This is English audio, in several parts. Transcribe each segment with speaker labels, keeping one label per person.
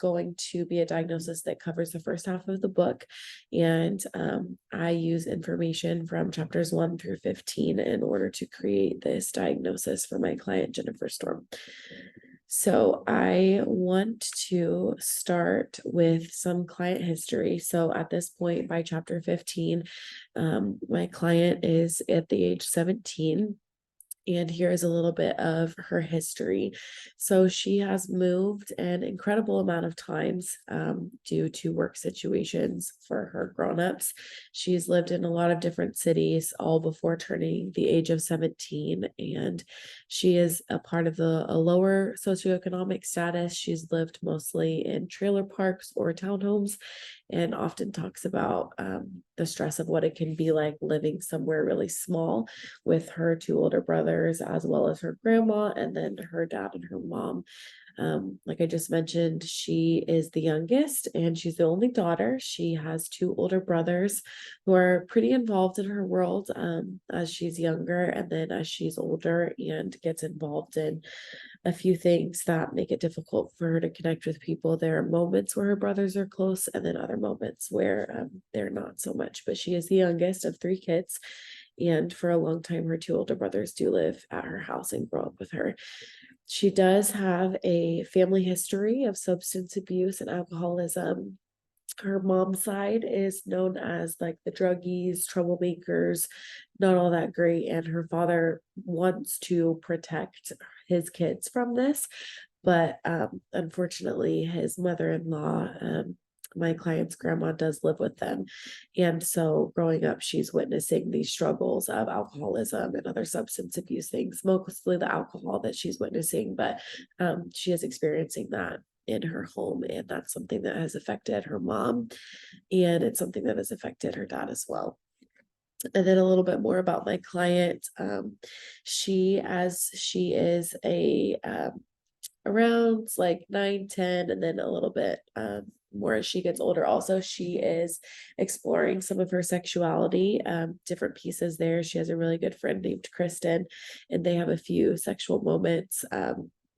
Speaker 1: going to be a diagnosis that covers the first half of the book. And I use information from chapters 1 through 15 in order to create this diagnosis for my client, Jennifer Storm. So I want to start with some client history. So at this point, by chapter 15, my client is at the age 17. And here is a little bit of her history. So she has moved an incredible amount of times due to work situations for her grown-ups. She's lived in a lot of different cities, all before turning the age of 17. And she is a part of a lower socioeconomic status. She's lived mostly in trailer parks or townhomes, and often talks about the stress of what it can be like living somewhere really small with her two older brothers, as well as her grandma, and then her dad and her mom. Like I just mentioned, she is the youngest and she's the only daughter. She has two older brothers who are pretty involved in her world as she's younger, and then as she's older and gets involved in a few things that make it difficult for her to connect with people. There are moments where her brothers are close, and then other moments where they're not so much. But she is the youngest of three kids. And for a long time, her two older brothers do live at her house and grow up with her. She does have a family history of substance abuse and alcoholism. Her mom's side is known as like the druggies, troublemakers, not all that great. And her father wants to protect his kids from this. But unfortunately, his mother-in-law, my client's grandma, does live with them. And so growing up, she's witnessing these struggles of alcoholism and other substance abuse things, mostly the alcohol that she's witnessing, but she is experiencing that in her home. And that's something that has affected her mom. And it's something that has affected her dad as well. And then a little bit more about my client. As she is around like 9, 10, and then a little bit more as she gets older. Also, she is exploring some of her sexuality, different pieces there. She has a really good friend named Kristen, and they have a few sexual moments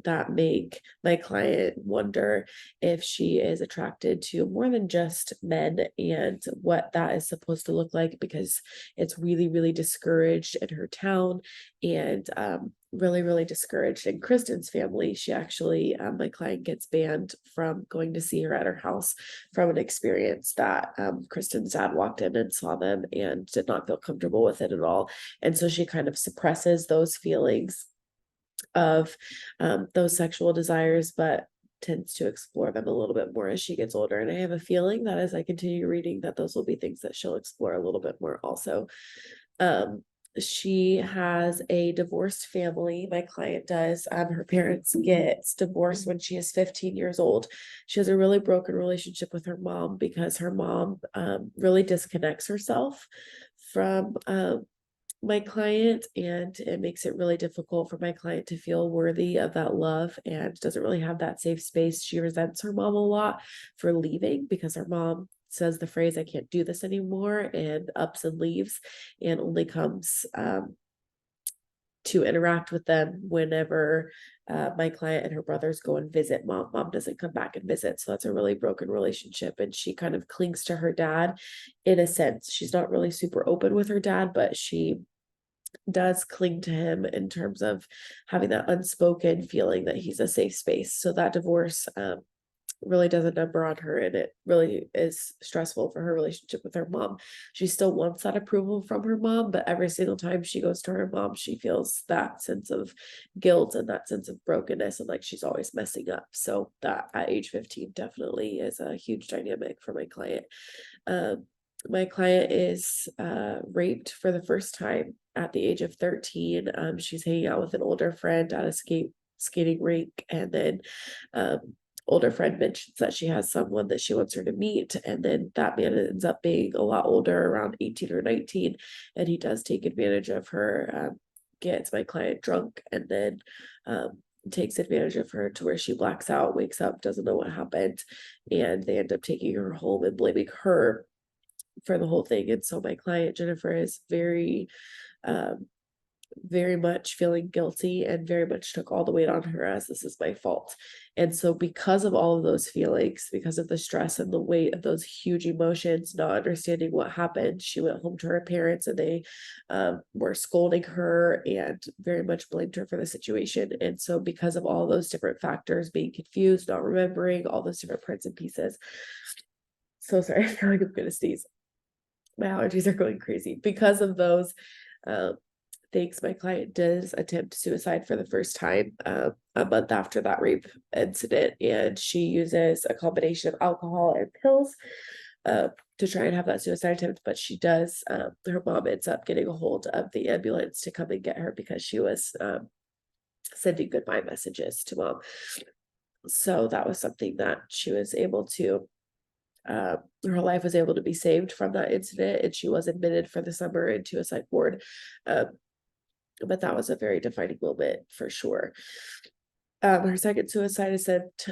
Speaker 1: that make my client wonder if she is attracted to more than just men and what that is supposed to look like, because it's really, really discouraged in her town, and really, really discouraged in Kristen's family. She actually, my client gets banned from going to see her at her house from an experience that Kristen's dad walked in and saw them and did not feel comfortable with it at all. And so she kind of suppresses those feelings of those sexual desires, but tends to explore them a little bit more as she gets older. And I have a feeling that as I continue reading, that those will be things that she'll explore a little bit more also. She has a divorced family. My client does. Her parents gets divorced when she is 15 years old. She has a really broken relationship with her mom because her mom really disconnects herself from my client, and it makes it really difficult for my client to feel worthy of that love and doesn't really have that safe space. She resents her mom a lot for leaving because her mom says the phrase, "I can't do this anymore," and ups and leaves, and only comes to interact with them whenever my client and her brothers go and visit mom. Mom doesn't come back and visit. So that's a really broken relationship. And she kind of clings to her dad in a sense. She's not really super open with her dad, but she does cling to him in terms of having that unspoken feeling that he's a safe space. So that divorce really does a number on her, and it really is stressful for her relationship with her mom. She still wants that approval from her mom, but every single time she goes to her mom, she feels that sense of guilt and that sense of brokenness and like she's always messing up. So that at age 15 definitely is a huge dynamic for my client. My client is raped for the first time at the age of 13. She's hanging out with an older friend at a skating rink, and then older friend mentions that she has someone that she wants her to meet, and then that man ends up being a lot older, around 18 or 19, and he does take advantage of her, gets my client drunk, and then takes advantage of her to where she blacks out, wakes up, doesn't know what happened, and they end up taking her home and blaming her for the whole thing. And so my client Jennifer is very very much feeling guilty and very much took all the weight on her as this is my fault. And so because of all of those feelings, because of the stress and the weight of those huge emotions, not understanding what happened, she went home to her parents and they were scolding her and very much blamed her for the situation. And so because of all those different factors, being confused, not remembering all those different parts and pieces. So sorry, I feel like I'm gonna sneeze. My allergies are going crazy. Because of those things, my client does attempt suicide for the first time a month after that rape incident, and she uses a combination of alcohol and pills to try and have that suicide attempt. But she does, her mom ends up getting a hold of the ambulance to come and get her because she was sending goodbye messages to mom. So that was something that she was able to her life was able to be saved from that incident, and she was admitted for the summer into a psych ward. But that was a very defining moment for sure. Her second suicide attempt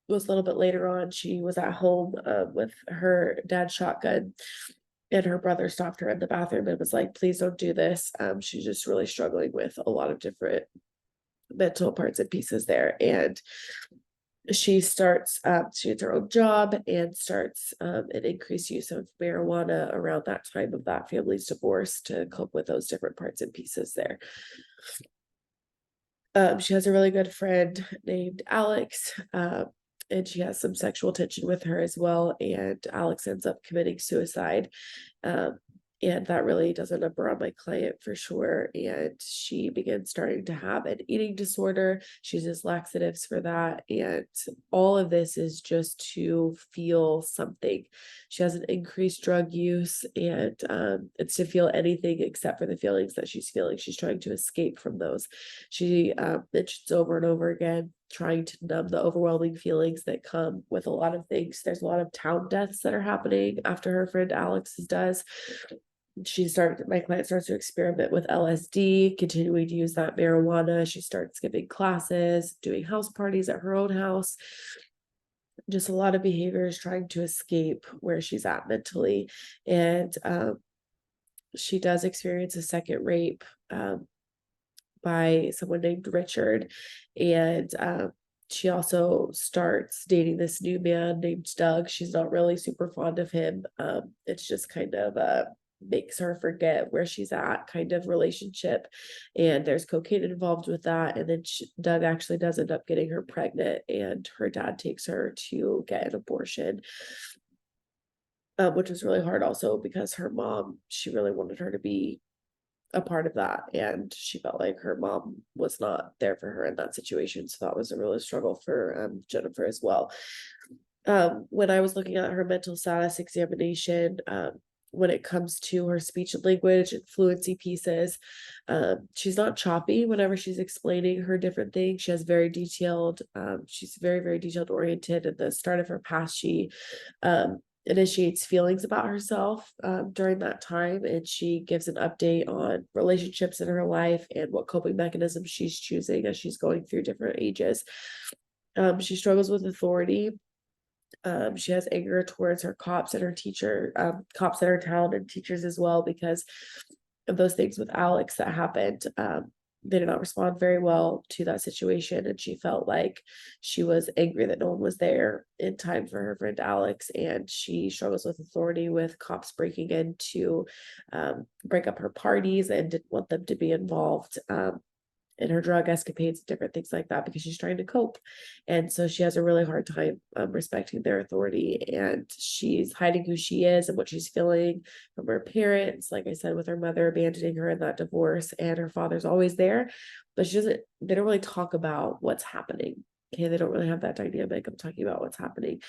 Speaker 1: was a little bit later on. She was at home with her dad's shotgun, and her brother stopped her in the bathroom and was like, "Please don't do this." She's just really struggling with a lot of different mental parts and pieces there. And she starts, she gets her own job and starts an increased use of marijuana around that time of that family's divorce to cope with those different parts and pieces there. She has a really good friend named Alex, and she has some sexual tension with her as well. And Alex ends up committing suicide. Um, and that really does a number on my client for sure. And she begins starting to have an eating disorder. She uses laxatives for that. And all of this is just to feel something. She has an increased drug use, and it's to feel anything except for the feelings that she's feeling. She's trying to escape from those. She mentions over and over again trying to numb the overwhelming feelings that come with a lot of things. There's a lot of town deaths that are happening after her friend Alex's does. My client starts to experiment with LSD, continuing to use that marijuana. She starts giving classes, doing house parties at her own house. Just a lot of behaviors trying to escape where she's at mentally. And she does experience a second rape by someone named Richard. And she also starts dating this new man named Doug. She's not really super fond of him. It's just kind of makes her forget where she's at kind of relationship. And there's cocaine involved with that. And then Doug actually does end up getting her pregnant, and her dad takes her to get an abortion. Which was really hard also because her mom, she really wanted her to be a part of that, and she felt like her mom was not there for her in that situation. So that was a really struggle for Jennifer as well. When I was looking at her mental status examination, when it comes to her speech and language and fluency pieces, she's not choppy whenever she's explaining her different things. She has very detailed, she's very, very detailed oriented. At the start of her past, she initiates feelings about herself during that time, and she gives an update on relationships in her life and what coping mechanisms she's choosing as she's going through different ages. She struggles with authority. She has anger towards her cops and her teacher, cops in her town and teachers as well, because of those things with Alex that happened. They did not respond very well to that situation, and she felt like she was angry that no one was there in time for her friend Alex. And she struggles with authority, with cops breaking in to break up her parties and didn't want them to be involved in her drug escapades, different things like that, because she's trying to cope. And so she has a really hard time respecting their authority, and she's hiding who she is and what she's feeling from her parents. Like I said, with her mother abandoning her in that divorce, and her father's always there, but they don't really talk about what's happening. Okay, they don't really have that dynamic of talking about what's happening.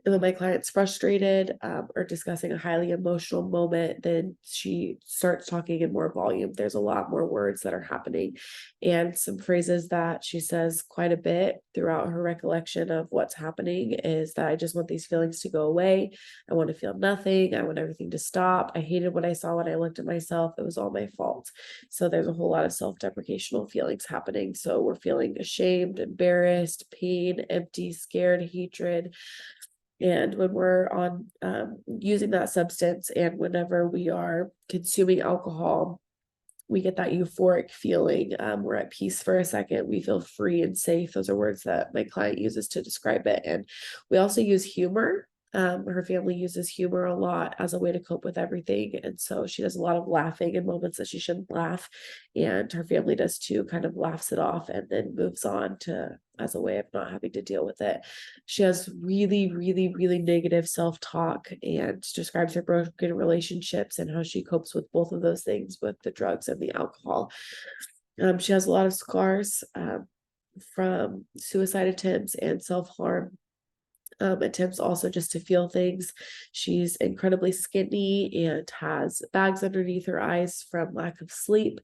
Speaker 1: And when my client's frustrated or discussing a highly emotional moment, then she starts talking in more volume. There's a lot more words that are happening, and some phrases that she says quite a bit throughout her recollection of what's happening is that I just want these feelings to go away. I want to feel nothing. I want everything to stop. I hated what I saw when I looked at myself. It was all my fault. So there's a whole lot of self-deprecational feelings happening. So we're feeling ashamed, embarrassed, pain, empty, scared, hatred. And when we're on using that substance, and whenever we are consuming alcohol, we get that euphoric feeling. We're at peace for a second. We feel free and safe. Those are words that my client uses to describe it. And we also use humor. Her family uses humor a lot as a way to cope with everything. And so she does a lot of laughing in moments that she shouldn't laugh. And her family does too, kind of laughs it off and then moves on to as a way of not having to deal with it. She has really, really, really negative self-talk and describes her broken relationships and how she copes with both of those things, with the drugs and the alcohol. She has a lot of scars from suicide attempts and self-harm attempts also just to feel things. She's incredibly skinny and has bags underneath her eyes from lack of sleep.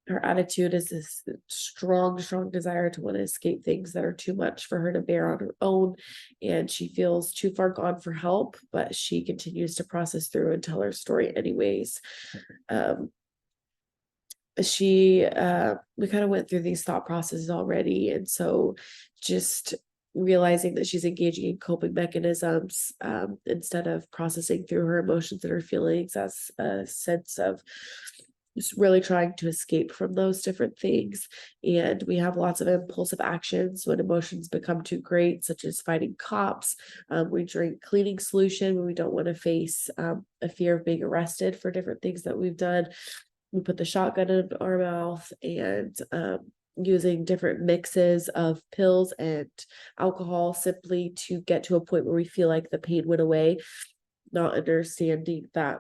Speaker 1: Her attitude is this strong desire to want to escape things that are too much for her to bear on her own. And she feels too far gone for help, but she continues to process through and tell her story anyways. We kind of went through these thought processes already. And so just realizing that she's engaging in coping mechanisms instead of processing through her emotions and her feelings as a sense of just really trying to escape from those different things. And we have lots of impulsive actions when emotions become too great, such as fighting cops. We drink cleaning solution when we don't want to face a fear of being arrested for different things that we've done. We put the shotgun in our mouth, and using different mixes of pills and alcohol simply to get to a point where we feel like the pain went away, not understanding that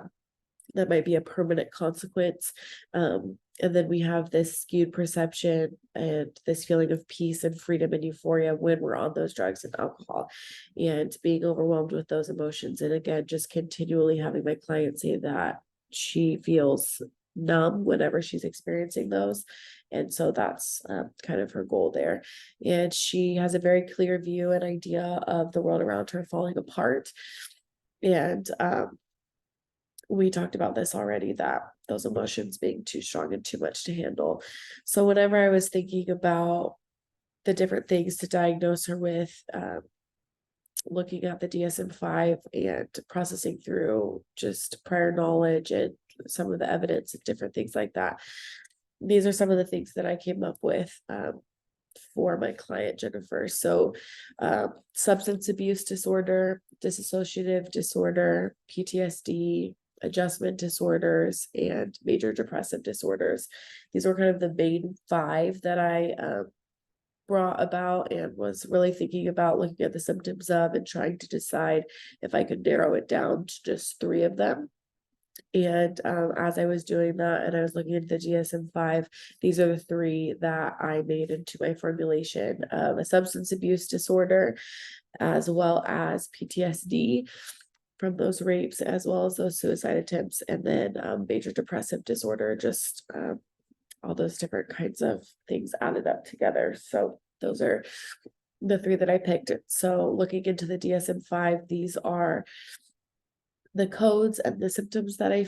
Speaker 1: that might be a permanent consequence. And then we have this skewed perception and this feeling of peace and freedom and euphoria when we're on those drugs and alcohol, and being overwhelmed with those emotions. And again, just continually having my client say that she feels numb whenever she's experiencing those. And so that's kind of her goal there. And she has a very clear view and idea of the world around her falling apart. And we talked about this already, that those emotions being too strong and too much to handle. So whenever I was thinking about the different things to diagnose her with, looking at the DSM-5 and processing through just prior knowledge and some of the evidence and different things like that, these are some of the things that I came up with for my client, Jennifer. So substance abuse disorder, dissociative disorder, PTSD, adjustment disorders, and major depressive disorders. These were kind of the main 5 that I brought about and was really thinking about looking at the symptoms of and trying to decide if I could narrow it down to just 3 of them. And as I was doing that and I was looking at the DSM-5, these are the 3 that I made into my formulation of a substance abuse disorder, as well as PTSD from those rapes, as well as those suicide attempts, and then major depressive disorder, just all those different kinds of things added up together. So those are the 3 that I picked. So looking into the DSM-5, these are the codes and the symptoms that I